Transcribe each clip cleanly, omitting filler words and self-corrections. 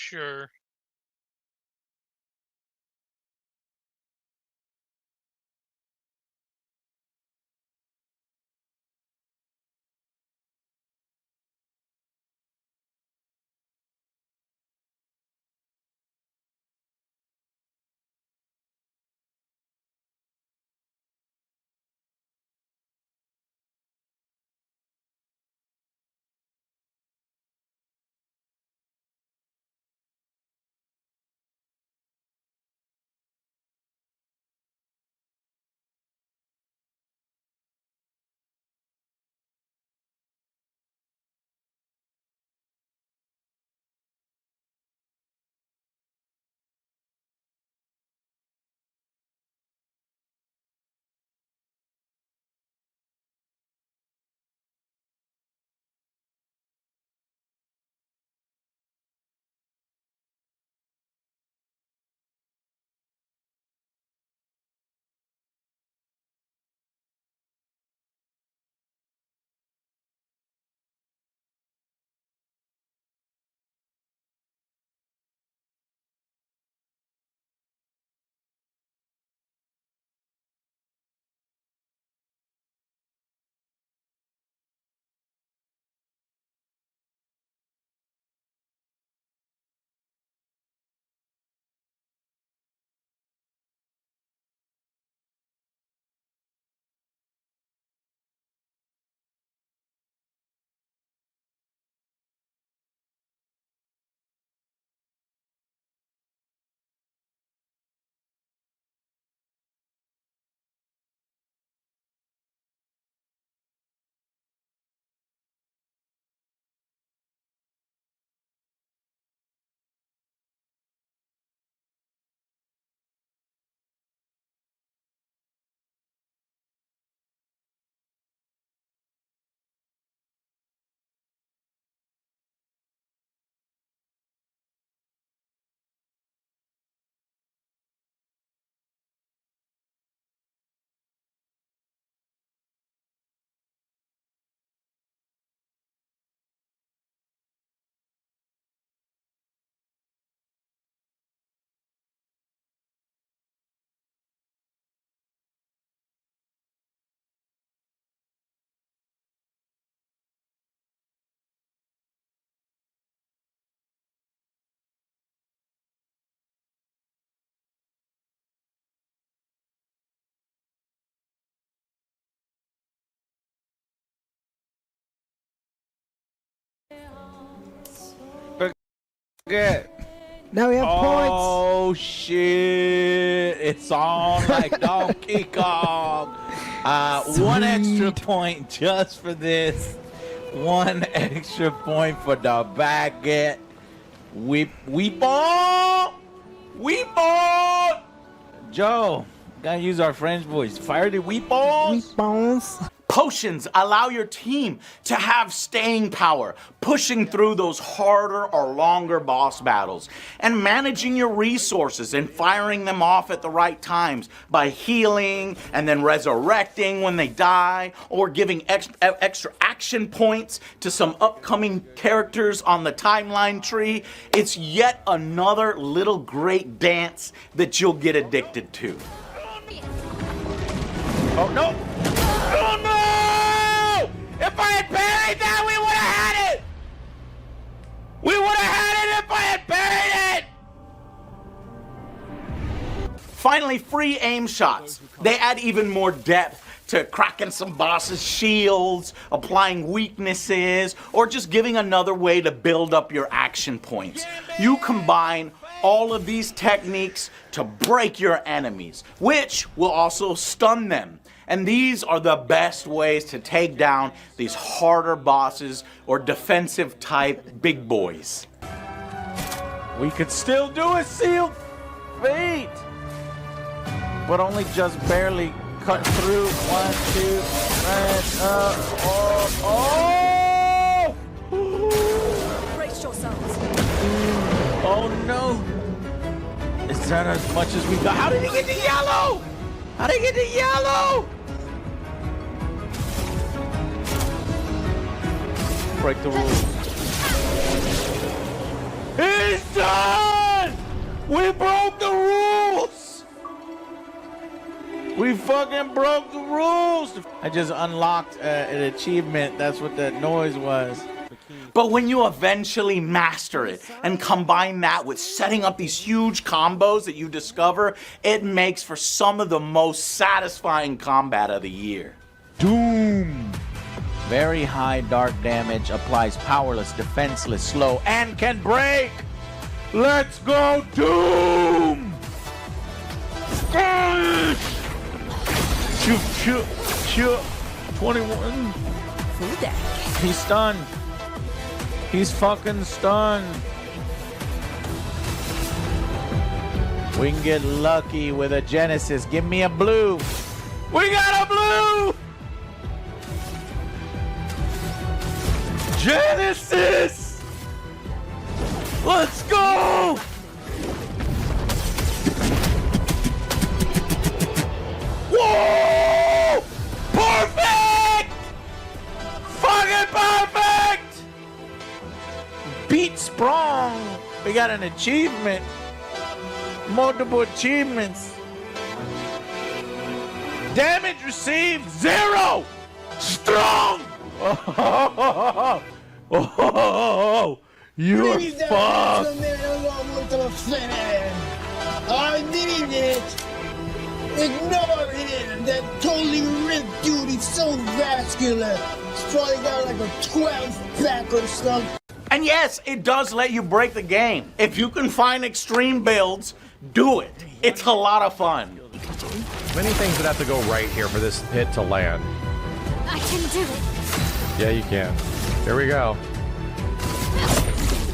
Sure. Good. Now we have points. Oh shit! It's on like Donkey Kong. One extra point just for this. One extra point for the baguette. We ball. Joe, gotta use our French voice. Fire the weepons. Bones. Potions allow your team to have staying power, pushing through those harder or longer boss battles, and managing your resources and firing them off at the right times by healing and then resurrecting when they die, or giving extra action points to some upcoming characters on the timeline tree. It's yet another little great dance that you'll get addicted to. Oh no! Oh no! If I had parried that, we would have had it! We would have had it if I had parried it! Finally, free aim shots. They add even more depth to cracking some bosses' shields, applying weaknesses, or just giving another way to build up your action points. You combine all of these techniques to break your enemies, which will also stun them. And these are the best ways to take down these harder bosses or defensive type big boys. We could still do a sealed fate, but only just barely cut through. 1, 2, right, oh! Brace yourselves. Oh no! Is that as much as we got? How did he get the yellow? How did he get the yellow? Break the rules. He's done! We broke the rules! We fucking broke the rules! I just unlocked an achievement. That's what that noise was. But when you eventually master it and combine that with setting up these huge combos that you discover, it makes for some of the most satisfying combat of the year. Doom! Very high dark damage, applies powerless, defenseless, slow, and can break! Let's go, Doom! Shoot, shoot, shoot. 21. He's stunned. He's fucking stunned. We can get lucky with a Genesis. Give me a blue. We got a blue! Genesis! Let's go! Whoa! Perfect! Fucking perfect! Beat Sprung. We got an achievement. Multiple achievements. Damage received 0. Strong. Oh, you're fucked. I did it! Ignore him! That totally ripped dude, he's so vascular. He's probably got like a 12-pack or something. And yes, it does let you break the game. If you can find extreme builds, do it. It's a lot of fun. Many things that have to go right here for this hit to land. I can do it. Yeah, you can. Here we go.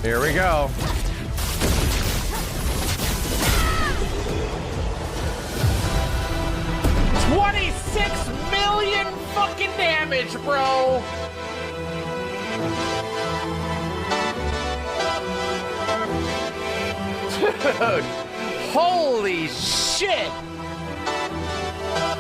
Here we go. $26 million fucking damage, bro. Dude, holy shit.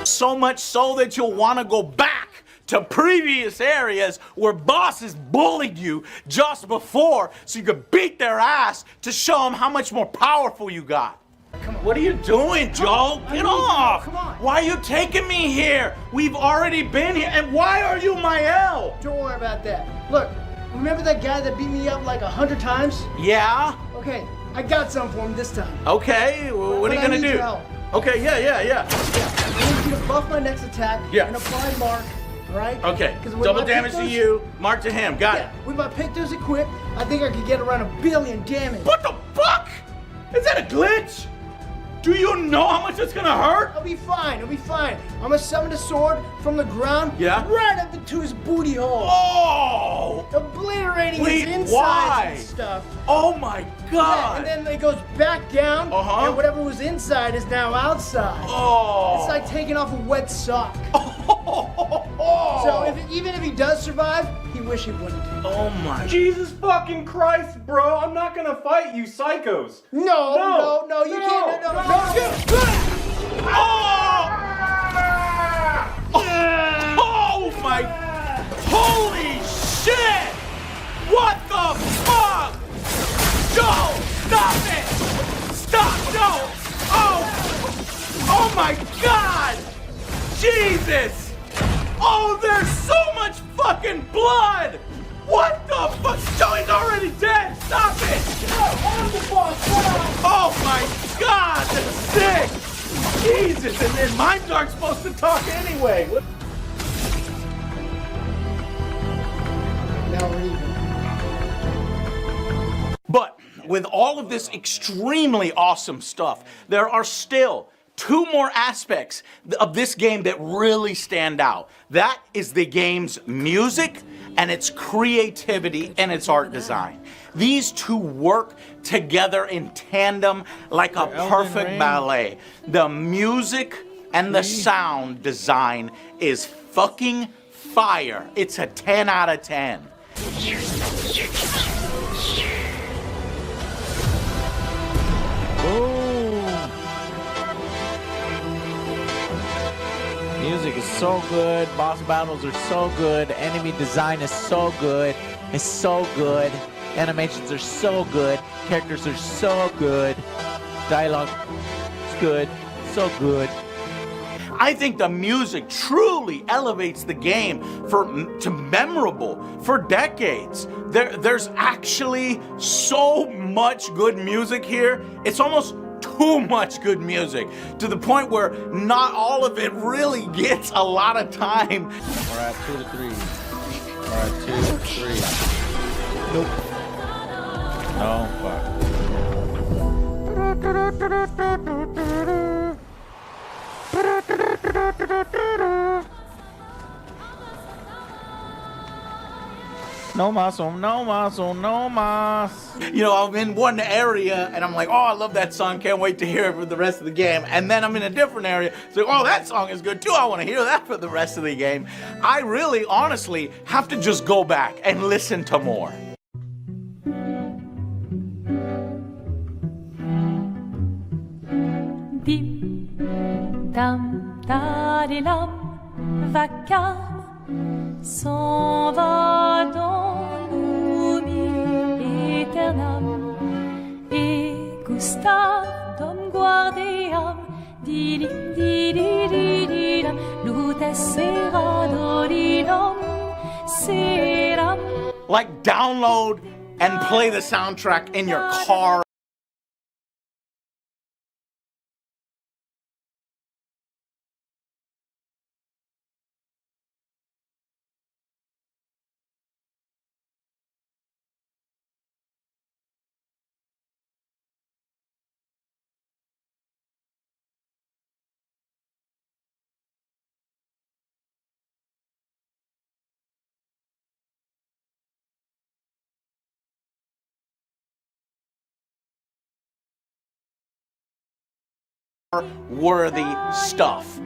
So much so that you'll want to go back to previous areas where bosses bullied you just before so you could beat their ass to show them how much more powerful you got. What are you doing, Joe? Get off! Come on. Why are you taking me here? We've already been here, and why are you my L? Don't worry about that. Look, remember that guy that beat me up like 100 times? Yeah? Okay, I got something for him this time. Okay, what are you But I gonna need do? your help. Okay, yeah. Yeah, I need you to buff my next attack Yeah. and apply mark, right? Okay, 'Cause with double my damage to Pictos- you, mark to him, got Yeah, it. with my Pictos equipped, I think I could get around 1 billion damage. What the fuck? Is that a glitch? Do you know how much it's gonna hurt? I'll be fine, I'll be fine. I'm gonna summon a sword from the ground Yeah? right up into his booty hole. Oh! Obliterating Wait, his insides why? and stuff. Oh my Yeah, god! and then it goes back down, Uh-huh. and whatever was inside is now outside. Oh! It's like taking off a wet sock. Oh! So even if he does survive, he wish he wouldn't. Oh my. Jesus fucking Christ, bro! I'm not gonna fight you, psychos. No, you can't. No. Oh! Oh my. Holy shit! What the fuck? Joe, stop it! Stop, Joe! Oh my god! Jesus! Oh, there's so much fucking blood! What the fuck? Joey's already dead! Stop it! Oh my god, that's sick! Jesus, and then mines aren't supposed to talk anyway. What? Now we're even. But with all of this extremely awesome stuff, there are still 2 more aspects of this game that really stand out. That is the game's music and its creativity and its art design. These 2 work together in tandem like a perfect Ring. ballet. The music and the sound design is fucking fire. It's a 10 out of 10. Boom! Music is so good. Boss battles are so good. Enemy design is so good. It's so good. Animations are so good. Characters are so good. Dialogue is good. So good. I think the music truly elevates the game to memorable for decades. There's actually so much good music here. It's almost too much good music to the point where not all of it really gets a lot of time. We're at 2 to 3. We're at 2 to 3. Nope. No, fuck. No mas, no mas, no mas. You know, I'm in one area and I'm like, oh, I love that song, can't wait to hear it for the rest of the game. And then I'm in a different area, so oh, that song is good too, I want to hear that for the rest of the game. I really, honestly, have to just go back and listen to more. Dim, dam, dadilam, vacarme s'en va dans l'oubli éternel. Et Gustave, dom guardiam, didim, didididim, lutes sera doridom, seram. Like, download and play the soundtrack in your car. Worthy stuff.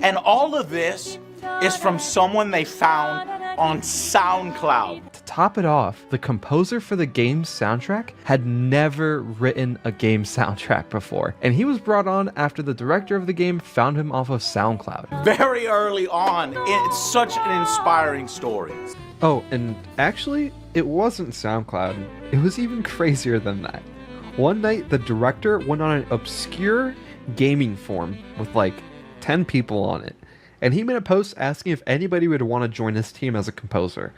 And all of this is from someone they found on SoundCloud. To top it off, the composer for the game's soundtrack had never written a game soundtrack before, and he was brought on after the director of the game found him off of SoundCloud. Very early on, it's such an inspiring story. Oh, and actually, it wasn't SoundCloud. It was even crazier than that. One night, the director went on an obscure gaming forum with like 10 people on it, and he made a post asking if anybody would want to join his team as a composer.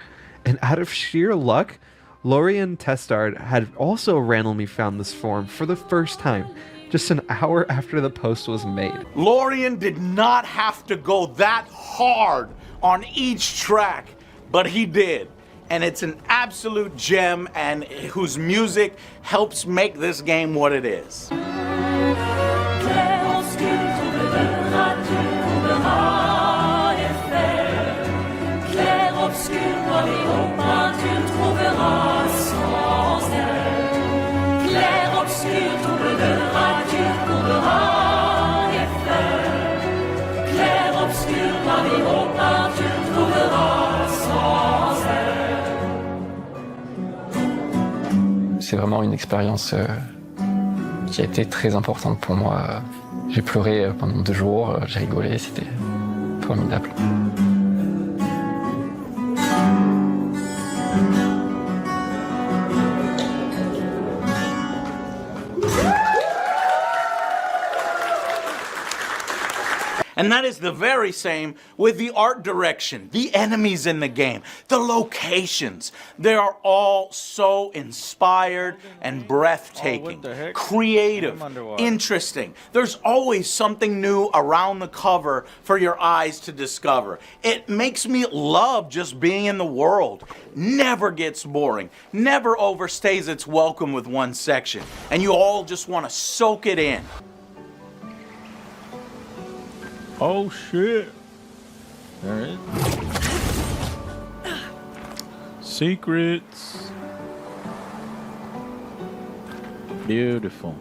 And out of sheer luck, Lorien Testard had also randomly found this forum for the first time, just an hour after the post was made. Lorien did not have to go that hard on each track, but he did. And it's an absolute gem, and whose music helps make this game what it is. C'est vraiment une expérience qui a été très importante pour moi. J'ai pleuré pendant 2 jours, j'ai rigolé, c'était formidable. And that is the very same with the art direction, the enemies in the game, the locations. They are all so inspired and breathtaking, creative, interesting. There's always something new around the cover for your eyes to discover. It makes me love just being in the world. Never gets boring, never overstays its welcome with one section, and you all just want to soak it in. Oh shit. There it is. Secrets. Beautiful.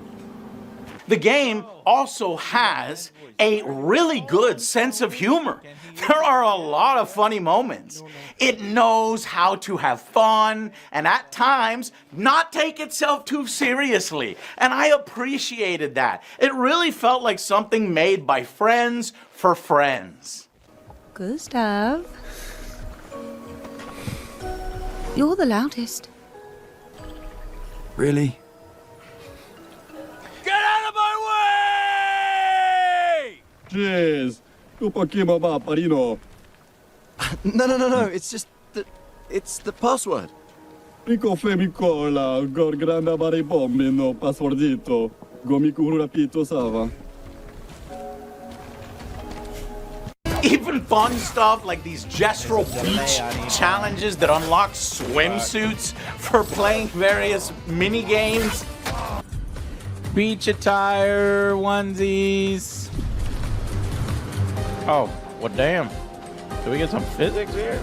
The game also has a really good sense of humor. There are a lot of funny moments. It knows how to have fun and at times not take itself too seriously. And I appreciated that. It really felt like something made by friends for friends. Gustav. You're the loudest. Really? Get out of my way! Jeez. Tu pochino paparino. No. It's just it's the password. Pico femicola, gor granda bari bombino, passwordito. Gomiku rapito sava. Even fun stuff like these gestural beach challenges that unlock swimsuits for playing various mini games. Beach attire, onesies. Oh, well, damn. Do we get some physics here?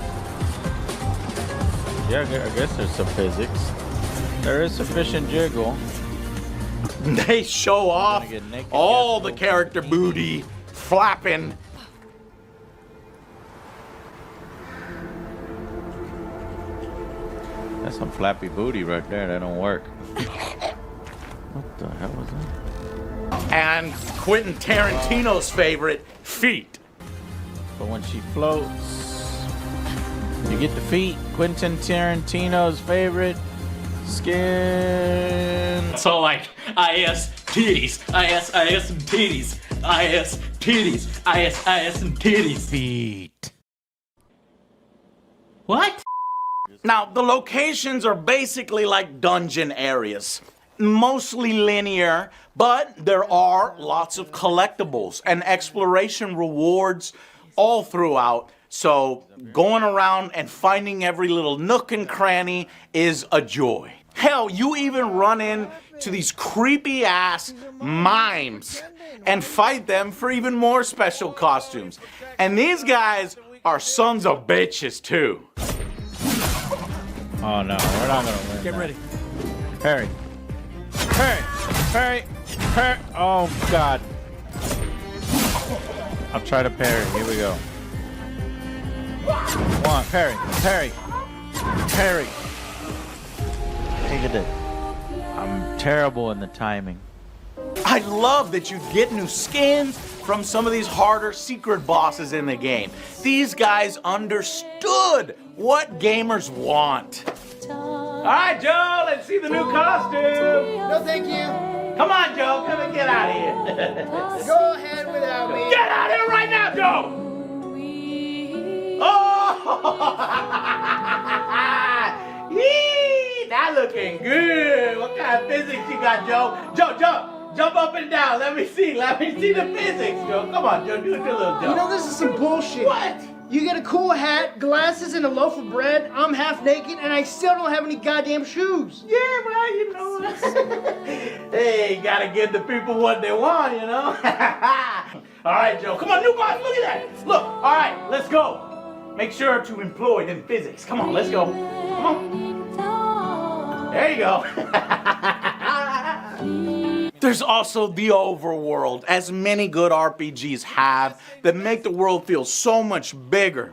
Yeah, I guess there's some physics. There is sufficient jiggle. They show off all the character booty flapping. That's some flappy booty right there. That don't work. What the hell was that? And Quentin Tarantino's favorite, feet. But when she floats, you get the feet. Quentin Tarantino's favorite skin. So like, IS titties, IS and titties, IS titties, IS and titties. Feet. What? Now, the locations are basically like dungeon areas. Mostly linear, but there are lots of collectibles and exploration rewards all throughout. So going around and finding every little nook and cranny is a joy. Hell, you even run into these creepy ass mimes and fight them for even more special costumes. And these guys are sons of bitches too. Oh no, we're not gonna win. Get ready. Harry. Parry! Oh god. I'll try to parry. Here we go. One, parry. Take it. I'm terrible in the timing. I love that you get new skins from some of these harder secret bosses in the game. These guys understood what gamers want. All right, Joe, let's see the new costume. No, thank you. Come on, Joe, come and get out of here. Go ahead without me. Get out of here right now, Joe! Oh! Yee, that looking good. What kind of physics you got, Joe? Joe, jump up and down. Let me see the physics, Joe. Come on, Joe, do a little jump. You know, this is some bullshit. What? You get a cool hat, glasses, and a loaf of bread. I'm half naked, and I still don't have any goddamn shoes. Yeah, well, you know. Hey, gotta give the people what they want, you know? All right, Joe. Come on, new boss, look at that. Look, all right, let's go. Make sure to employ them physics. Come on, let's go. Come on. There you go. There's also the overworld, as many good RPGs have, that make the world feel so much bigger.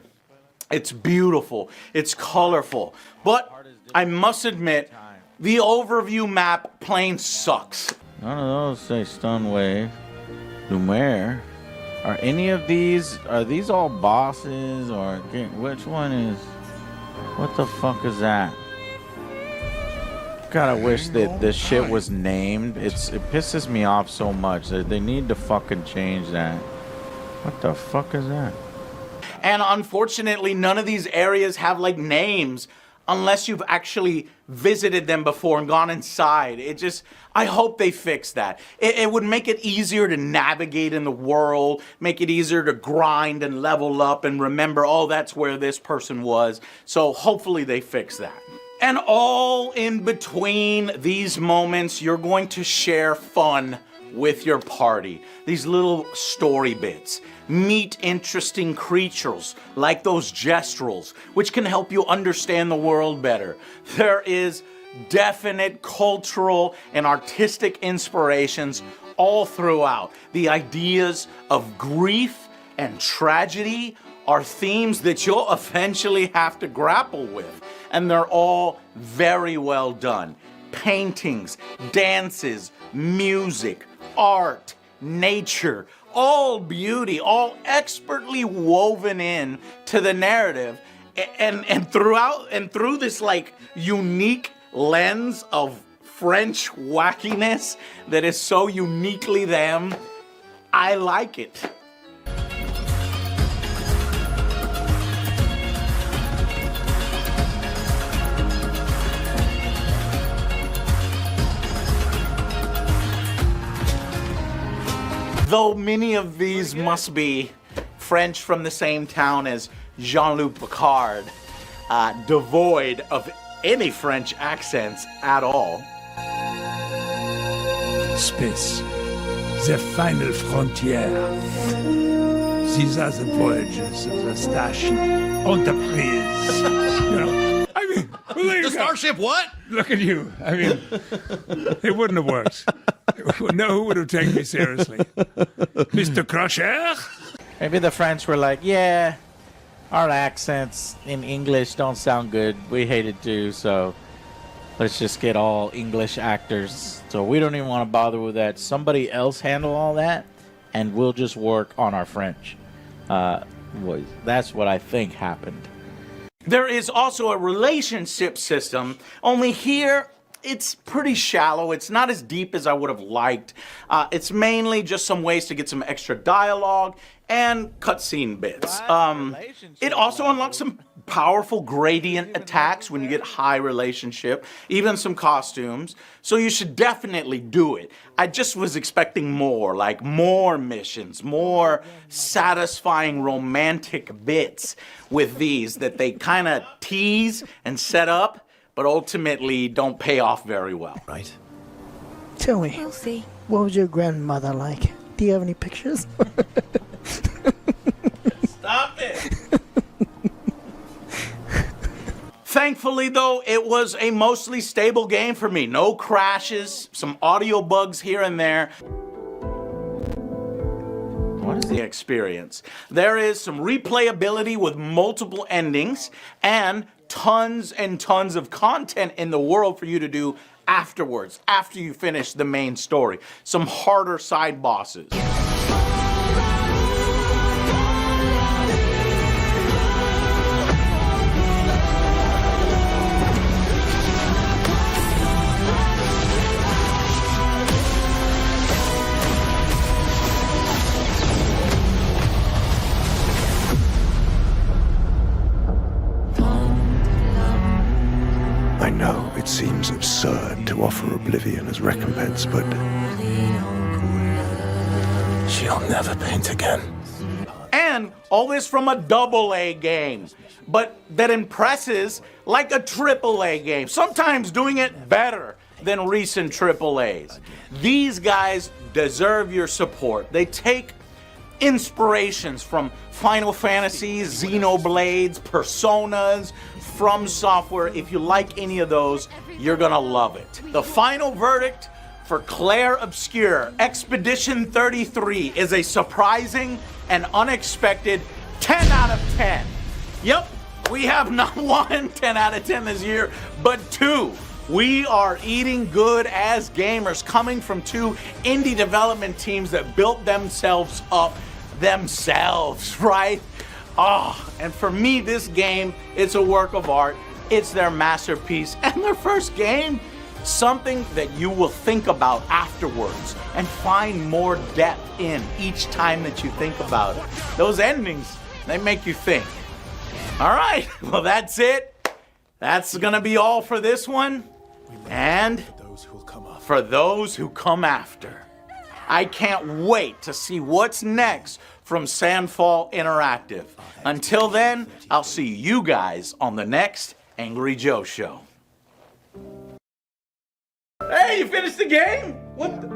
It's beautiful, it's colorful, but I must admit, the overview map plain sucks. None of those say stun wave. Lumiere. Are any of these, are these all bosses, or which one is, what the fuck is that? God, I wish that this shit was named. It pisses me off so much that they need to fucking change that. What the fuck is that? And unfortunately, none of these areas have like names unless you've actually visited them before and gone inside. I hope they fix that. It would make it easier to navigate in the world, make it easier to grind and level up and remember, oh, that's where this person was. So hopefully they fix that. And all in between these moments, you're going to share fun with your party. These little story bits. Meet interesting creatures like those gestrels, which can help you understand the world better. There is definite cultural and artistic inspirations all throughout. The ideas of grief and tragedy are themes that you'll eventually have to grapple with. And they're all very well done. Paintings, dances, music, art, nature, all beauty, all expertly woven in to the narrative, and through this like unique lens of French wackiness that is so uniquely them. I like it. Though many of these must be French from the same town as Jean-Luc Picard, devoid of any French accents at all. Space, the final frontier. These are the voyages of the Starship Enterprise. You know, I mean, well, there you The go. Starship what? Look at you. I mean, it wouldn't have worked. No, who would have taken me seriously? Mr. Crusher? Maybe the French were like, yeah, our accents in English don't sound good. We hate it too, so let's just get all English actors. So we don't even want to bother with that. Somebody else handle all that, and we'll just work on our French. That's what I think happened. There is also a relationship system, only here it's pretty shallow. It's not as deep as I would have liked. It's mainly just some ways to get some extra dialogue and cutscene bits. It also unlocks some powerful gradient attacks when you get high relationship, even some costumes. So you should definitely do it. I just was expecting more, like more missions, more satisfying romantic bits with these that they kind of tease and set up, but ultimately don't pay off very well. Right. Tell me, We'll see. what was your grandmother like? Do you have any pictures? Stop it! Thankfully, though, it was a mostly stable game for me. No crashes, some audio bugs here and there. What is the experience? There is some replayability with multiple endings and tons and tons of content in the world for you to do afterwards, after you finish the main story. Some harder side bosses. I know it seems absurd to offer oblivion as recompense, but she'll never paint again. And all this from a AA game, but that impresses like a AAA game, sometimes doing it better than recent AAAs. These guys deserve your support. They take inspirations from Final Fantasy, Xenoblades, Personas, From Software. If you like any of those, you're gonna love it. The final verdict for Claire Obscure Expedition 33 is a surprising and unexpected 10 out of 10. Yep, we have not one 10 out of 10 this year, but two. We are eating good as gamers, coming from two indie development teams that built themselves up themselves, right? And for me, this game, it's a work of art. It's their masterpiece and their first game. Something that you will think about afterwards and find more depth in each time that you think about it. Those endings, they make you think. All right, well, that's it. That's gonna be all for this one. And for those who come after. I can't wait to see what's next from Sandfall Interactive. Until then, I'll see you guys on the next Angry Joe Show. Hey, you finished the game? What the?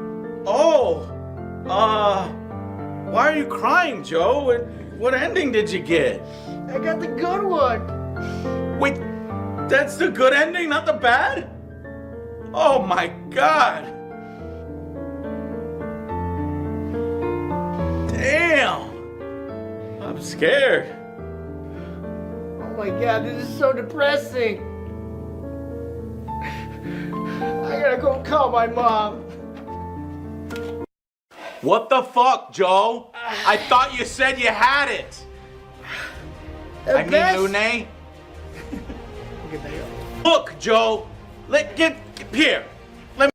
Why are you crying, Joe? What ending did you get? I got the good one. Wait, that's the good ending, not the bad? Oh my God. Damn. I'm scared. Oh my God, this is so depressing. I gotta go call my mom. What the fuck, Joe? I thought you said you had it. I mean, Lune. Look, Joe. Get here. Let me.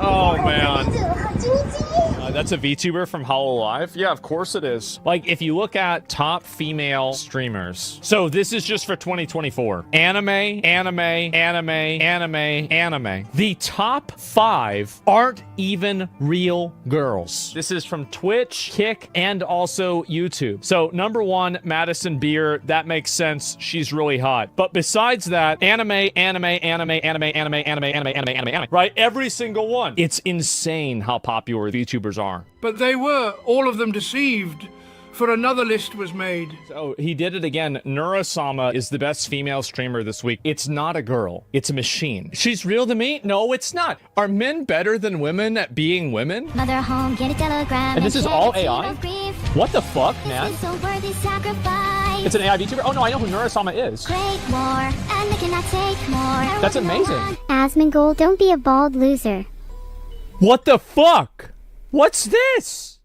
Oh man. That's a VTuber from Hololive? Yeah, of course it is. Like, if you look at top female streamers. So this is just for 2024. Anime, anime, anime, anime, anime. The top 5 aren't even real girls. This is from Twitch, Kick, and also YouTube. So number 1, Madison Beer. That makes sense. She's really hot. But besides that, anime, anime, anime, anime, anime, anime, anime, anime, anime, right? Every single one. It's insane how popular VTubers are. But they were, all of them, deceived, for another list was made. So he did it again. Nurasama is the best female streamer this week. It's not a girl. It's a machine. She's real to me? No, it's not. Are men better than women at being women? Mother home, get a telegram. And this is all AI? What the fuck, man? It's an AI VTuber? Oh no, I know who Nurasama is. Great war, and they cannot take more. That's amazing. Asmongold, don't be a bald loser. What the fuck? What's this?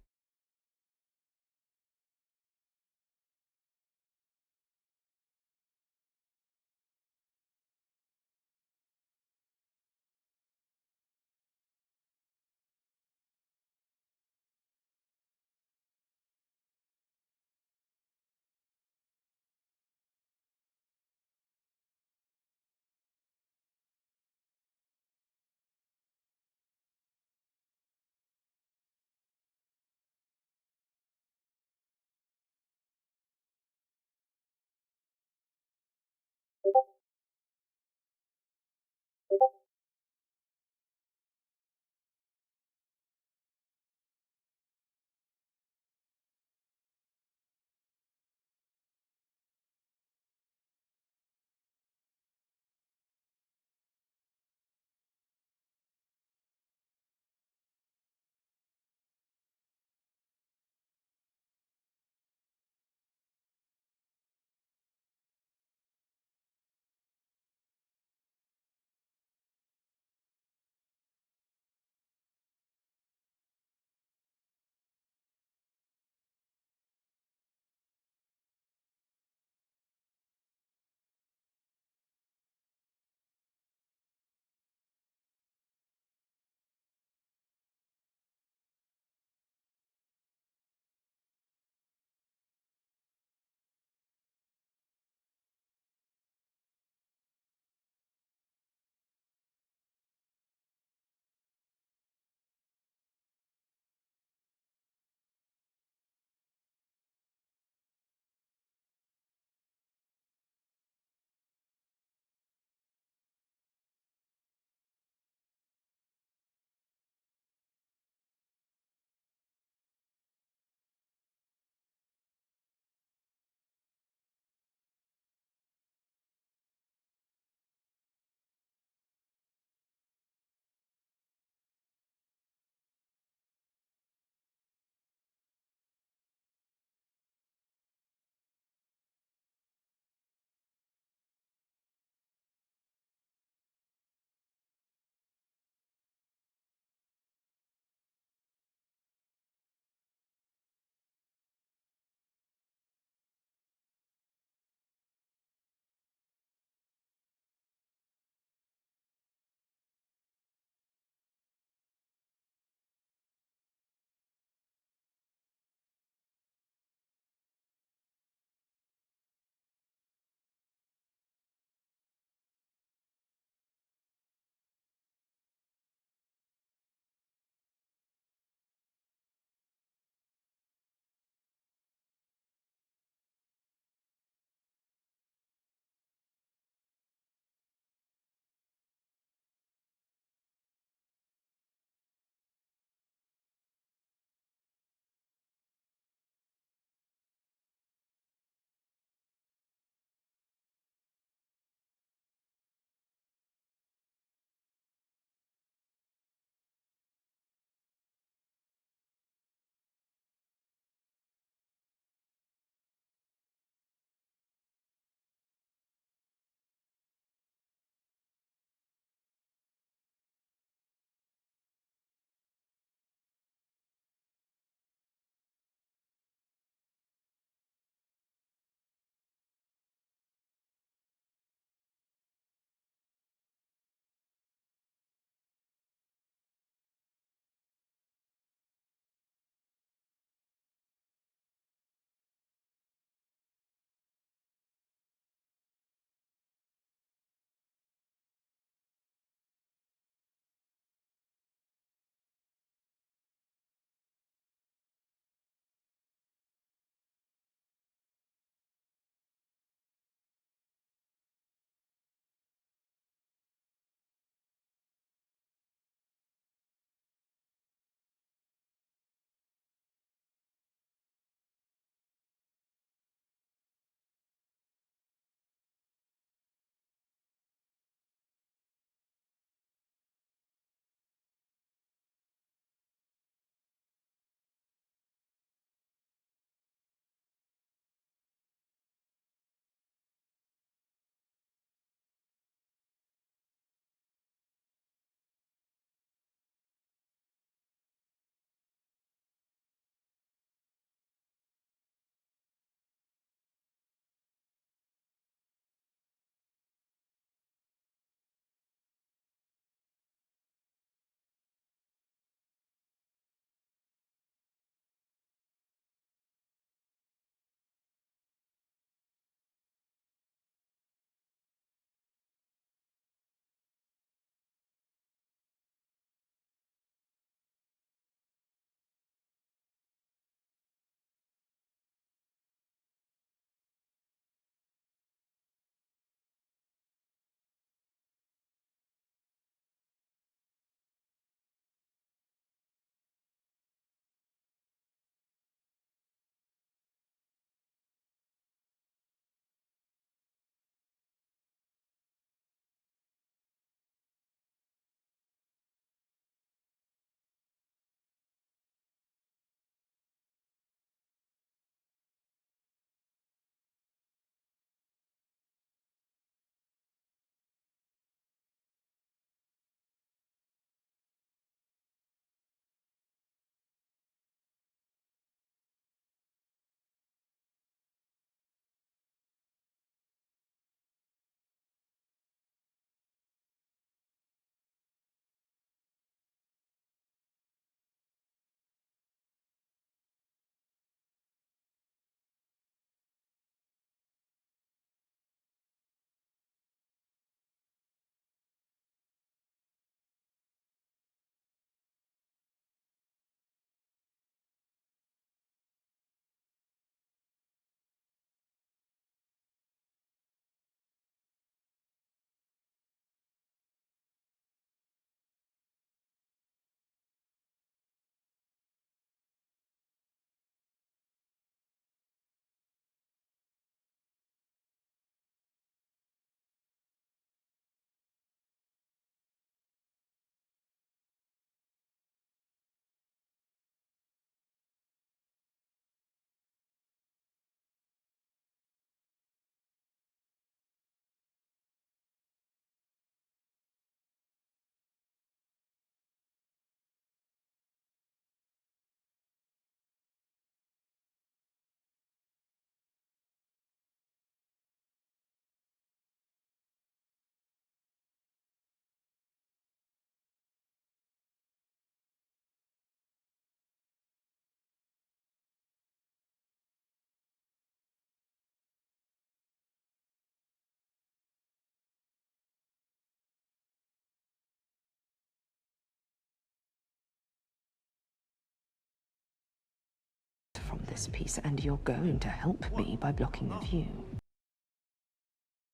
this piece, and you're going to help me by blocking the view.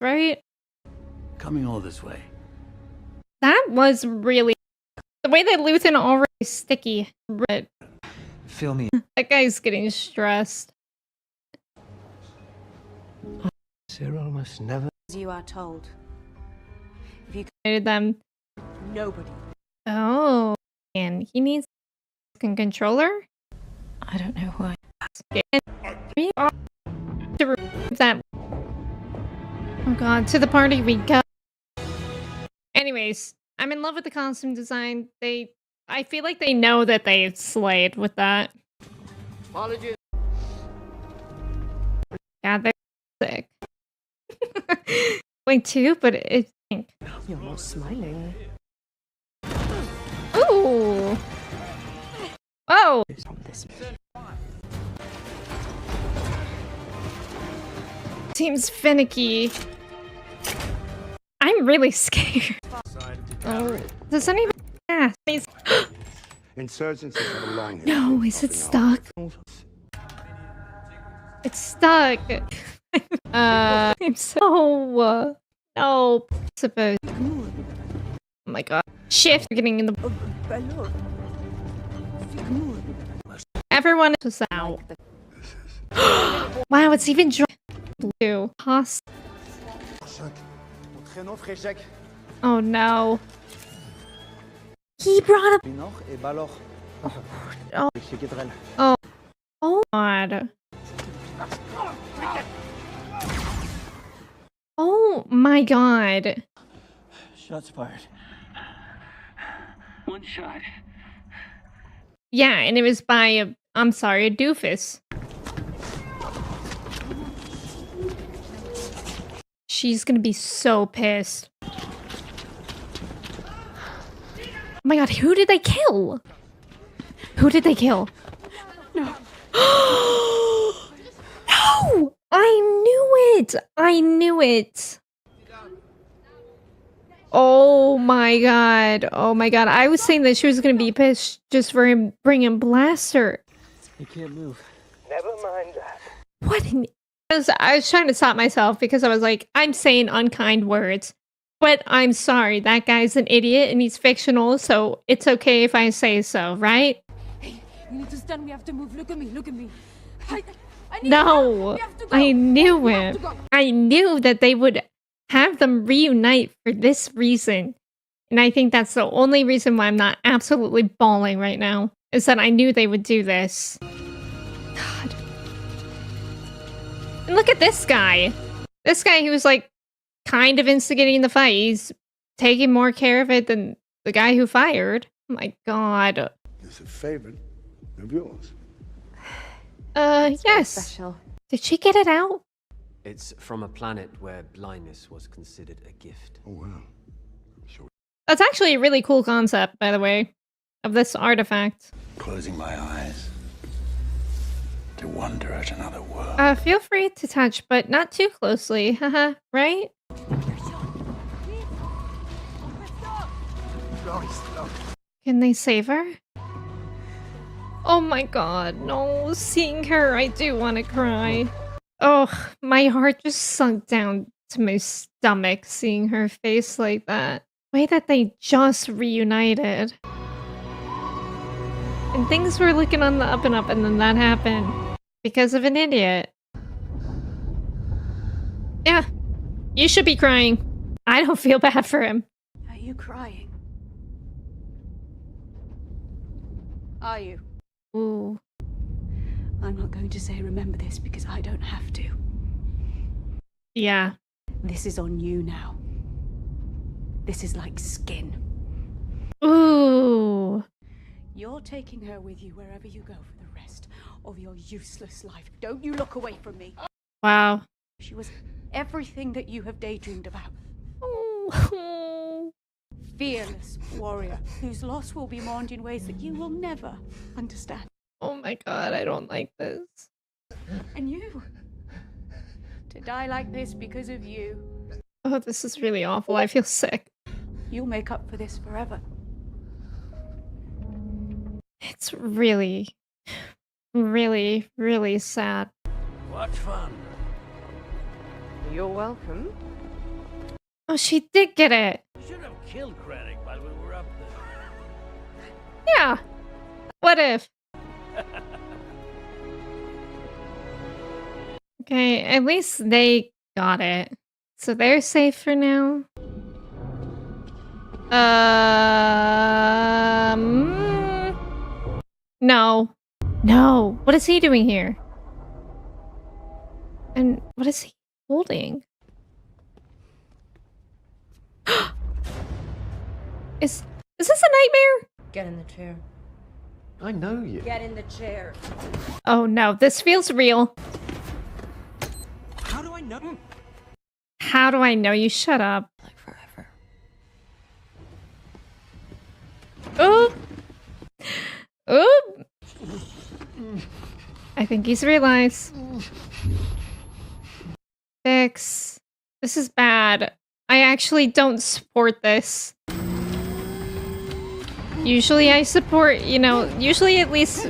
Right? Coming all this way. That was really... The way that Luthen already sticky. But Feel me. that guy's getting stressed. Cyril must never. As you are told. If you Created them. nobody. Oh. And he needs a controller? I don't know why. To remove that. Oh god, to the party we go. Anyways, I'm in love with the costume design. I feel like they know that they slayed with that. Apologies. God, they're sick. Wait, too, but it's pink. You're not smiling. Ooh! Oh! From this. Seems finicky. I'm really scared. Oh, does anyone ask? Insurgents have a long No, is it stuck? It's stuck. I'm so no supposed. Oh my god. Shift getting in the everyone is out. Wow, it's even blue. Oh no. He brought up. Oh. Oh. Oh god. Oh my god. Shots fired. One shot. Yeah, and it was by a, I'm sorry, a doofus. She's gonna be so pissed. Oh my god, who did they kill? Who did they kill? No. No! I knew it! I knew it! Oh my god. Oh my god. I was saying that she was gonna be pissed just for him bringing Blaster. You can't move. Never mind that. What an... I was trying to stop myself because I was like, I'm saying unkind words. But I'm sorry, that guy's an idiot and he's fictional, so it's okay if I say so, right? Hey, you need to stand. We have to move. Look at me. Look at me. I need No, I knew it. I knew that they would have them reunite for this reason. And I think that's the only reason why I'm not absolutely bawling right now. Is that I knew they would do this. God. And look at this guy. This guy who was like kind of instigating the fight. He's taking more care of it than the guy who fired. Oh my god. It's a favorite of yours. Yes. Special. Did she get it out? It's from a planet where blindness was considered a gift. Oh, wow. Sure. That's actually a really cool concept, by the way, of this artifact. Closing my eyes to wonder at another world. Feel free to touch, but not too closely, haha, right? Can they save her? Oh my god, no, seeing her, I do want to cry. Oh, my heart just sunk down to my stomach seeing her face like that. The way that they just reunited. And things were looking on the up and up, and then that happened. Because of an idiot. Yeah, you should be crying. I don't feel bad for him. Are you crying? Are you? Ooh. I'm not going to say remember this because I don't have to. Yeah. This is on you now. This is like skin. Ooh. You're taking her with you wherever you go for the rest of your useless life. Don't you look away from me. Wow. She was everything that you have daydreamed about. Oh. Fearless warrior whose loss will be mourned in ways that you will never understand. Oh my god, I don't like this. And you, to die like this because of you. Oh, this is really awful. I feel sick. You'll make up for this forever. It's really really, really sad. What fun. You're welcome. Oh, she did get it. You should have killed Krennic while we were up there. Yeah. What if? Okay, at least they got it. So they're safe for now. No. No. What is he doing here? And what is he holding? Is this a nightmare? Get in the chair. I know you. Get in the chair. Oh no, this feels real. How do I know? How do I know you? Shut up. Like forever. Oop! Oop! I think he's realized. Fix. This is bad. I actually don't support this. Usually I support, you know, usually at least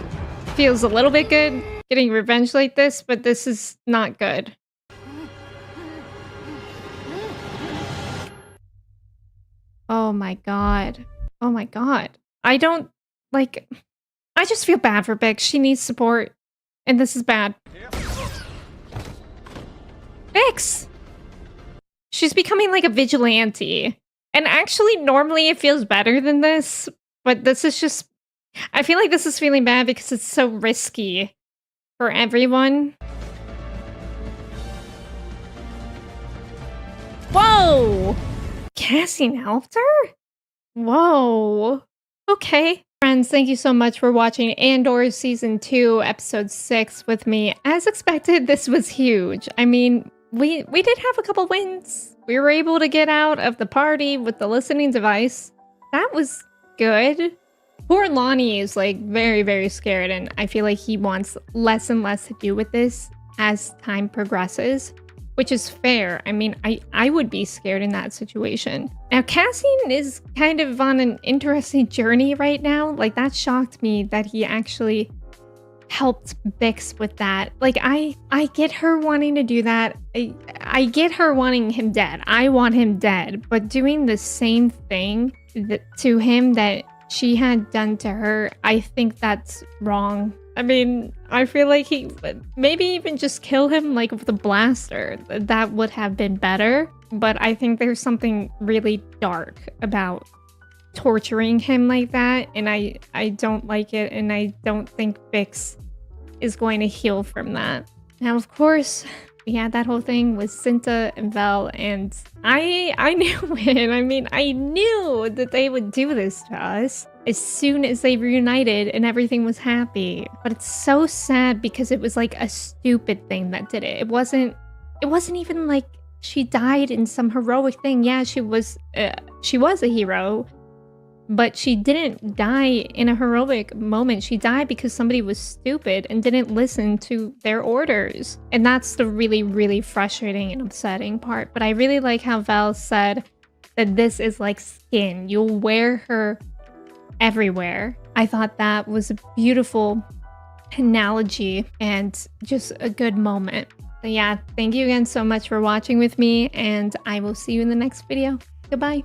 feels a little bit good getting revenge like this, but this is not good. Oh my god. Oh my god. I don't, like, I just feel bad for Bix. She needs support. And this is bad. Bix! She's becoming like a vigilante. And actually, normally it feels better than this. But this is just... I feel like this is feeling bad because it's so risky for everyone. Whoa! Cassian helped her? Whoa. Okay. Friends, thank you so much for watching Andor Season 2, Episode 6 with me. As expected, this was huge. I mean, we did have a couple wins. We were able to get out of the party with the listening device. That was good. Poor Lonnie is like very, very scared, and I feel like he wants less and less to do with this as time progresses, which is fair. I mean, I would be scared in that situation. Now, Cassian is kind of on an interesting journey right now. Like, that shocked me that he actually helped Bix with that. Like, I get her wanting to do that. I get her wanting him dead. I want him dead. But doing the same thing to him that she had done to her, I think that's wrong. I mean, I feel like he maybe even just kill him like with a blaster. That would have been better. But I think there's something really dark about torturing him like that, and I don't like it, and I don't think Bix is going to heal from that. Now, of course, we had that whole thing with Cinta and Vel, and I knew it. I mean, I knew that they would do this to us as soon as they reunited and everything was happy. But it's so sad because it was like a stupid thing that did it. It wasn't even like she died in some heroic thing. Yeah, she was a hero, but she didn't die in a heroic moment. She died because somebody was stupid and didn't listen to their orders. And that's the really, really frustrating and upsetting part. But I really like how Val said that this is like skin. You'll wear her everywhere. I thought that was a beautiful analogy and just a good moment. So yeah, thank you again so much for watching with me, and I will see you in the next video. Goodbye.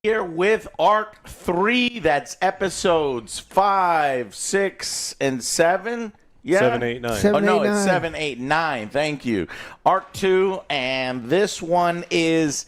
Here with Arc 3, that's episodes 5, 6, and 7. Yeah. 7, 8, 9. Oh, no, it's 7, 8, 9. Thank you. Arc 2, and this one is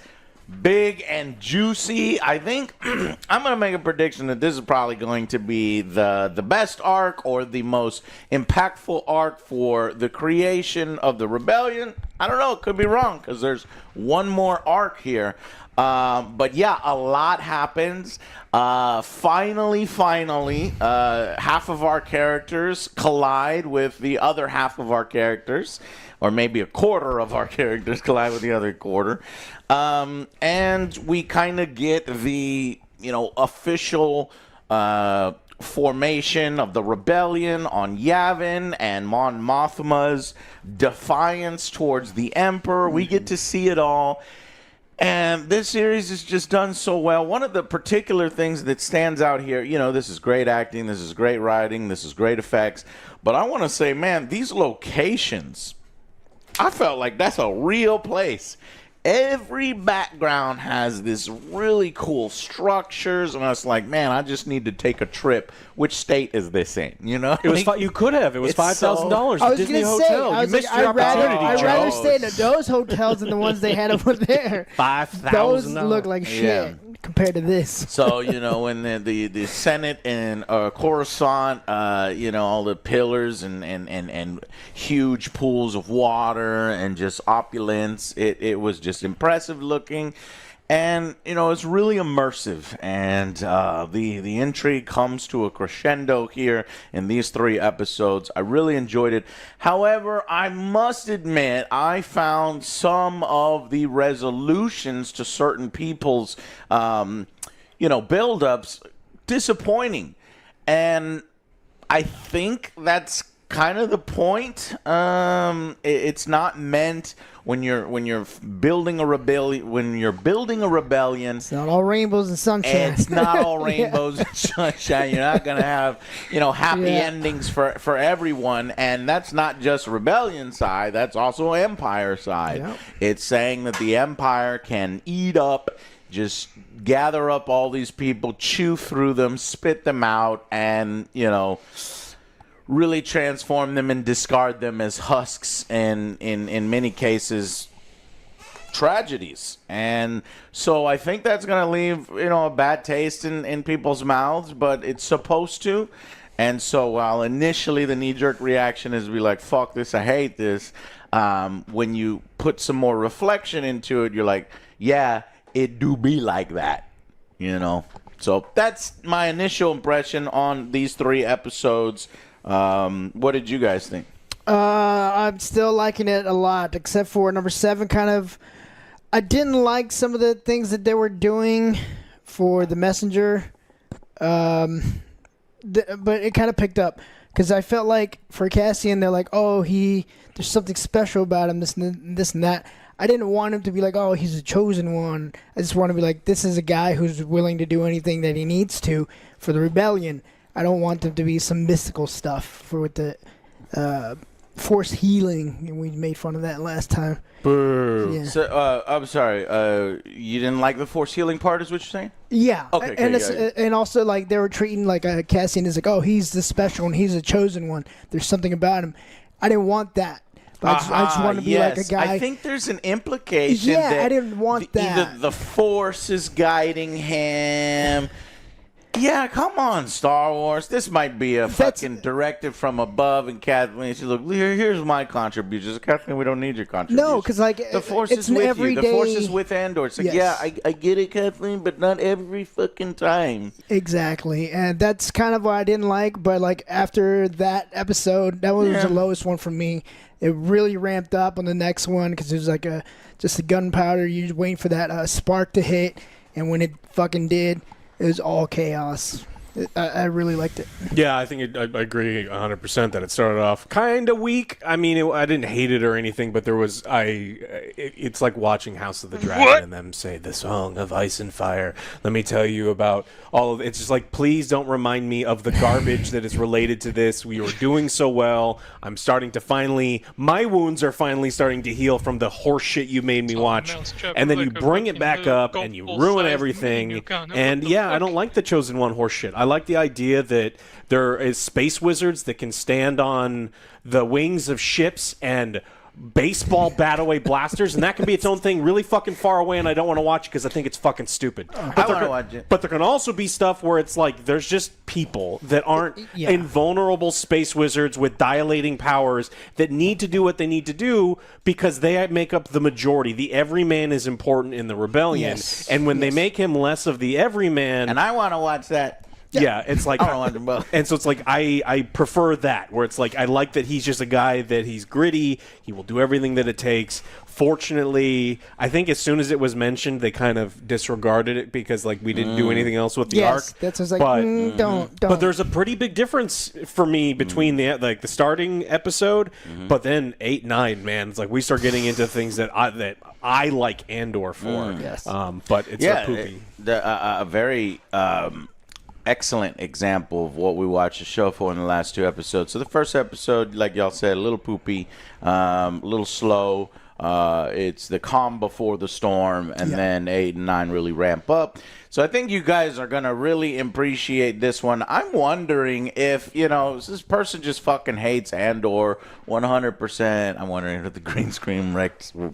big and juicy. I think I'm going to make a prediction that this is probably going to be the best arc or the most impactful arc for the creation of the rebellion. I don't know. It could be wrong because there's one more arc here. But yeah, a lot happens. Finally, half of our characters collide with the other half of our characters, or maybe a quarter of our characters collide with the other quarter. And we kind of get the, official formation of the rebellion on Yavin and Mon Mothma's defiance towards the Emperor. We get to see it all. And this series is just done so well. One of the particular things that stands out here, this is great acting, this is great writing, this is great effects. But I want to say, man, these locations, I felt like that's a real place. Every background has this really cool structures, and I was like, man, I just need to take a trip. Which state is this in? It was you could have. It was $5,000 at Disney Hotel. You missed your opportunity, I'd Joe. rather stay in those hotels than the ones they had over there. $5,000. Those look like shit compared to this. So, when the Senate in Coruscant, all the pillars and huge pools of water and just opulence, it was just impressive looking. And, it's really immersive. And the intrigue comes to a crescendo here in these 3 episodes. I really enjoyed it. However, I must admit, I found some of the resolutions to certain people's, build-ups disappointing. And I think that's kind of the point. It's not meant when you're building a rebellion. It's not all rainbows and sunshine. It's not all rainbows and sunshine. You're not gonna have happy endings for everyone, and that's not just rebellion side. That's also empire side. Yep. It's saying that the empire can eat up. Just gather up all these people, chew through them, spit them out, and really transform them and discard them as husks and in many cases tragedies. And so I think that's going to leave a bad taste in people's mouths, but it's supposed to. And so while initially the knee-jerk reaction is to be like, fuck this, I hate this, when you put some more reflection into it, you're like, yeah, it do be like that, So that's my initial impression on these 3 episodes. What did you guys think? I'm still liking it a lot, except for number 7. I didn't like some of the things that they were doing for the messenger, but it kind of picked up because I felt like for Cassian, they're like, oh, there's something special about him, this and that. I didn't want him to be like, oh, he's a chosen one. I just want to be like, this is a guy who's willing to do anything that he needs to for the rebellion. I don't want them to be some mystical stuff with the force healing, and we made fun of that last time. Boo. Yeah. So, I'm sorry. You didn't like the force healing part, is what you're saying? Yeah. Okay. And also, like, they were treating like Cassian is like, oh, he's the special one, he's a chosen one. There's something about him. I didn't want that. But I just want to be like a guy. I think there's an implication that I didn't want that. Either the force is guiding him. Yeah, come on, Star Wars. This might be a fucking directive from above. And Kathleen, she look, here's my contributions. Kathleen, we don't need your contributions. No, because the force is with you. The force is with Andor. It's like, yeah, I get it, Kathleen, but not every fucking time. Exactly, and that's kind of what I didn't like. But like after that episode, that was the lowest one for me. It really ramped up on the next one because it was like just the gunpowder. You're just waiting for that spark to hit, and when it fucking did, it was all chaos. I really liked it. Yeah, I think I agree 100% that it started off kind of weak. I mean, I didn't hate it or anything, but there was it's like watching House of the Dragon and them say the song of ice and fire. Let me tell you about all of it's just like, please don't remind me of the garbage that is related to this. We were doing so well. I'm starting to my wounds are finally starting to heal from the horse shit you made me watch. And then you bring it back up and you ruin everything. And yeah, I don't like the Chosen One horse shit. I like the idea that there is space wizards that can stand on the wings of ships and baseball bat away blasters, and that can be its own thing really fucking far away, and I don't want to watch it because I think it's fucking stupid. I want to watch it. But there can also be stuff where it's like there's just people that aren't invulnerable space wizards with dilating powers that need to do what they need to do because they make up the majority. The everyman is important in the rebellion, and when they make him less of the everyman... And I want to watch that. Yeah, it's like, I don't want them both. And so it's like I prefer that, where it's like I like that he's just a guy that he's gritty. He will do everything that it takes. Fortunately, I think as soon as it was mentioned, they kind of disregarded it because like we didn't do anything else with the arc. That's just like but, don't. But there's a pretty big difference for me between the starting episode, but then 8, 9, man, it's like we start getting into things that I like Andor for. Yes. But it's a poopy. A very excellent example of what we watched the show for in the last 2 episodes. So the first episode, like y'all said, a little poopy, a little slow. It's the calm before the storm, and then 8 and 9 really ramp up. So I think you guys are going to really appreciate this one. I'm wondering if, this person just fucking hates Andor 100%. I'm wondering if the green screen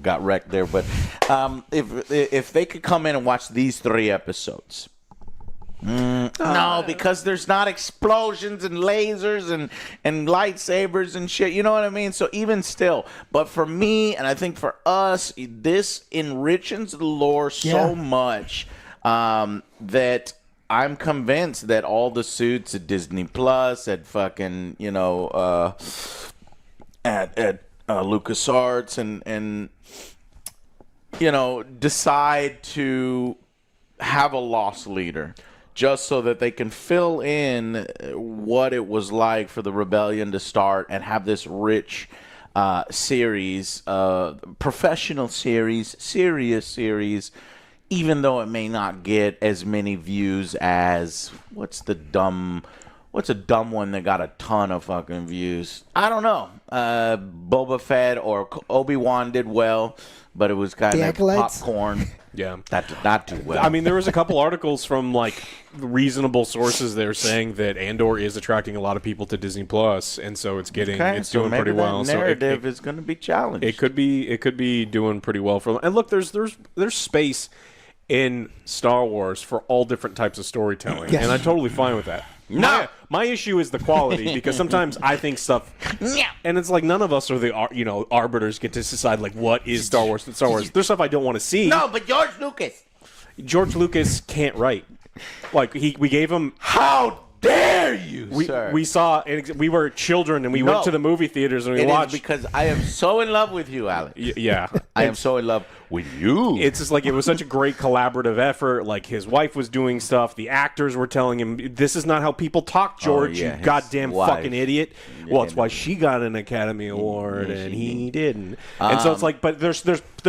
got wrecked there. But if they could come in and watch these 3 episodes. No, because there's not explosions and lasers and lightsabers and shit. You know what I mean? So even still, but for me, and I think for us, this enriches the lore so much that I'm convinced that all the suits at Disney Plus, at fucking, at LucasArts and decide to have a lost leader. Just so that they can fill in what it was like for the rebellion to start and have this rich series, professional series, serious series, even though it may not get as many views as what's a dumb one that got a ton of fucking views? I don't know. Boba Fett or Obi-Wan did well, but it was kind of popcorn. Yeah, that did not do well. I mean, there was a couple articles from like reasonable sources there saying that Andor is attracting a lot of people to Disney Plus, and so it's doing pretty well. So narrative is going to be challenged. It could be doing pretty well for them. And look, there's space in Star Wars for all different types of storytelling, and I'm totally fine with that. No, my issue is the quality because sometimes I think stuff, and it's like none of us are the arbiters get to decide like what is Star Wars. Star Wars. There's stuff I don't want to see. No, but George Lucas can't write. Like we gave him how dare you, sir? We saw we were children and we went to the movie theaters and we watched because I am so in love with you, Alex. Yeah, I am so in love with you. It's just like it was such a great collaborative effort. Like his wife was doing stuff. The actors were telling him, "This is not how people talk, George. You goddamn fucking idiot." Well, it's why she got an Academy Award and he didn't. And so it's like, but there's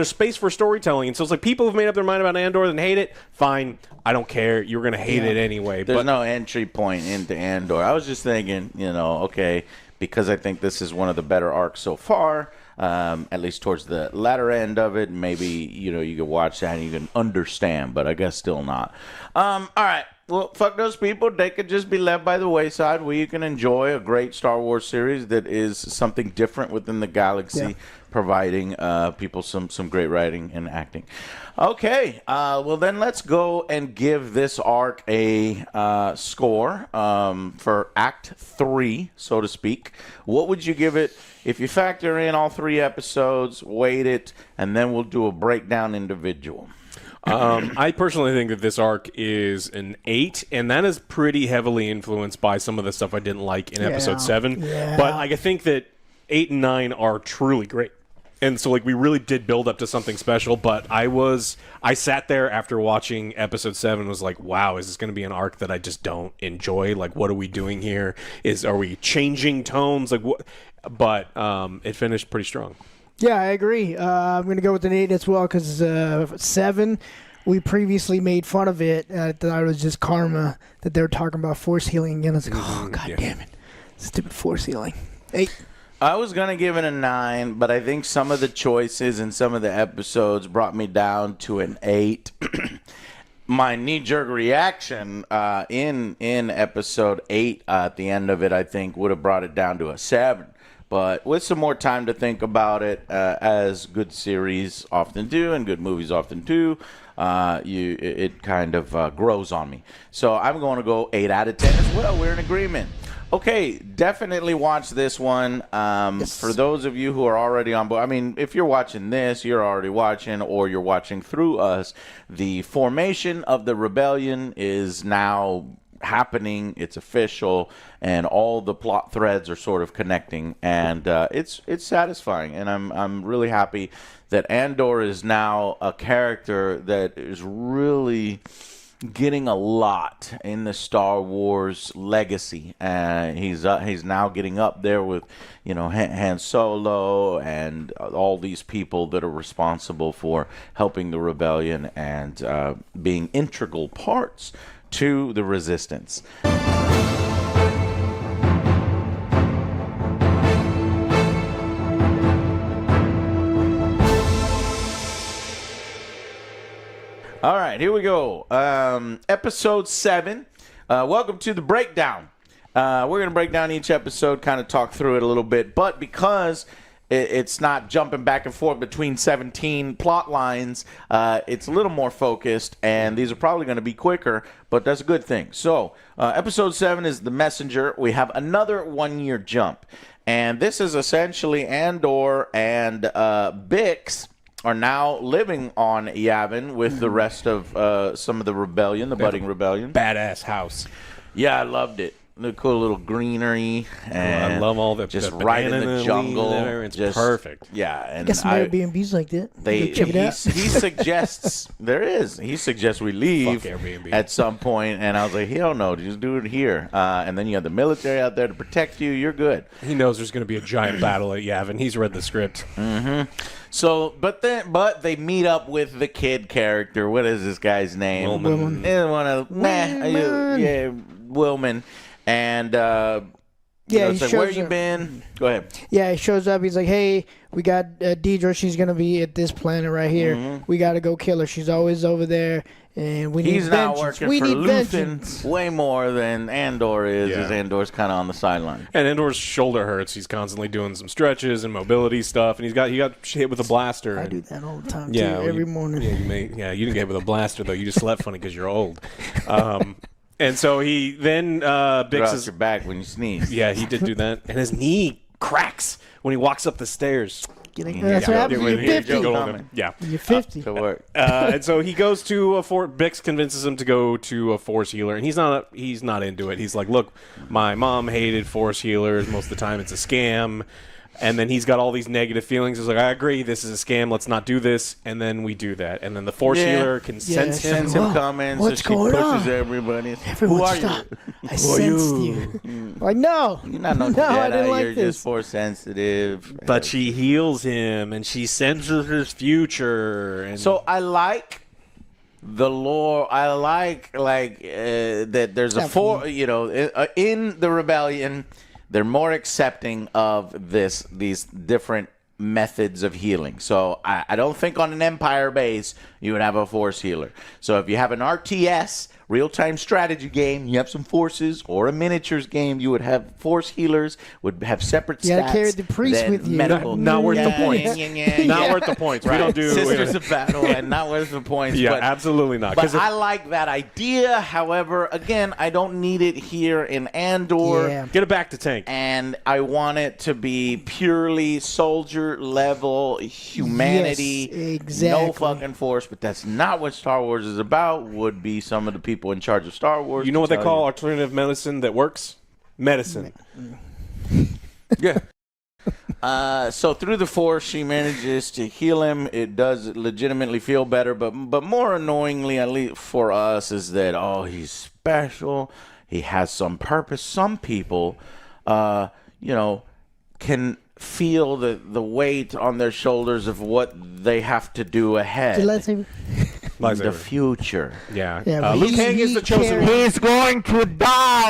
space for storytelling. And so it's like people have made up their mind about Andor and hate it. Fine, I don't care. You're gonna hate it anyway. There's no entry point into Andor. I was just thinking, okay, because I think this is one of the better arcs so far. At least towards the latter end of it, maybe you can watch that and you can understand, but I guess still not. All right, well, fuck those people. They could just be left by the wayside where you can enjoy a great Star Wars series that is something different within the galaxy, providing people some great writing and acting. Okay, well then let's go and give this arc a score for Act 3, so to speak. What would you give it if you factor in all 3 episodes, weight it, and then we'll do a breakdown individual? I personally think that this arc is an 8, and that is pretty heavily influenced by some of the stuff I didn't like in episode 7. Yeah. But I think that 8 and 9 are truly great. And so, like, we really did build up to something special, but I sat there after watching episode 7 and was like, wow, is this going to be an arc that I just don't enjoy? Like, what are we doing here? Are we changing tones? Like, what? But it finished pretty strong. Yeah, I agree. I'm going to go with an 8 as well because 7, we previously made fun of it. I thought it was just karma that they were talking about force healing again. I was like, oh, God damn it. Stupid force healing. 8. I was going to give it a 9, but I think some of the choices in some of the episodes brought me down to an 8. My knee-jerk reaction in episode 8 at the end of it, I think, would have brought it down to a 7. But with some more time to think about it, as good series often do and good movies often do, it kind of grows on me. So I'm going to go 8 out of 10 as well. We're in agreement. Okay, definitely watch this one. Yes. For those of you who are already on board, I mean, if you're watching this, you're already watching, or you're watching through us. The formation of the rebellion is now happening. It's official, and all the plot threads are sort of connecting, and it's satisfying. And I'm really happy that Andor is now a character that is really getting a lot in the Star Wars legacy. He's now getting up there with, Han Solo and all these people that are responsible for helping the rebellion and being integral parts to the resistance. All right, here we go. Episode 7. Welcome to the breakdown. We're going to break down each episode, kind of talk through it a little bit. But because it's not jumping back and forth between 17 plot lines, it's a little more focused, and these are probably going to be quicker, but that's a good thing. So, episode 7 is The Messenger. We have another 1-year jump. And this is essentially Andor and Bix are now living on Yavin with the rest of some of the rebellion, the budding rebellion. Badass house. Yeah, I loved it. The cool little greenery, and I love all the just the right in the jungle. It's just perfect. Yeah, and Got some Airbnbs like that. Check it out. He suggests He suggests we leave at some point, and I was like, hell no, just do it here. And then you have the military out there to protect you. You're good. He knows there's going to be a giant battle at Yavin. He's read the script. Mm-hmm. So, but they meet up with the kid character. What is this guy's name? Wilman. Wilman. And he like, where you been? Go ahead. Yeah, he shows up. He's like, hey, we got Deidre. She's going to be at this planet right here. Mm-hmm. We got to go kill her. She's always over there, and we need He's vengeance. now working we for need Luthen vengeance. way more than Andor is, as Andor's kind of on the sideline. And Andor's shoulder hurts. He's constantly doing some stretches and mobility stuff, and he got hit with a blaster. I do that all the time, too, every morning. Yeah, you didn't get hit with a blaster, though. You just slept funny because you're old. And so he then Bix is your back when you sneeze. Yeah, he did do that, and his knee cracks when he walks up the stairs. That's what happens when you're 50. Yeah, you're 50. To work. And so he goes to Bix convinces him to go to a force healer, and he's not into it. He's like, look, my mom hated force healers. Most of the time, it's a scam. And then he's got all these negative feelings. He's like, I agree, this is a scam. Let's not do this. And then we do that. And then the force healer can sense him. Sends him comments. What's going on? Everybody. Everyone Who are stop. you? I sensed you. Like, no. You're not no I Jedi. didn't like You're this. just force sensitive. But she heals him, and she senses his future. And so I like the lore. I like that there's in the rebellion, they're more accepting of these different methods of healing. So I don't think on an Empire base you would have a force healer. So if you have an RTS, real-time strategy game, you have some forces, or a miniatures game, you would have force healers, would have separate stats. You gotta carry the priest with you. Medical. Not worth the points. Not worth the points. Right. We don't do Sisters of Battle and not worth the points. Yeah, but, absolutely not. But I like that idea. However, again, I don't need it here in Andor. Yeah. Get it back to tank. And I want it to be purely soldier level humanity. Yes, exactly. No fucking force. But that's not what Star Wars is about. Would be some of the people in charge of Star Wars. You know what they call alternative medicine that works? Medicine. Yeah. So through the Force, she manages to heal him. It does legitimately feel better, but more annoyingly, at least for us, is that he's special. He has some purpose. Some people, can feel the weight on their shoulders of what they have to do ahead. The future. Yeah. Yeah, Luke Kang is the chosen one. He's going to die.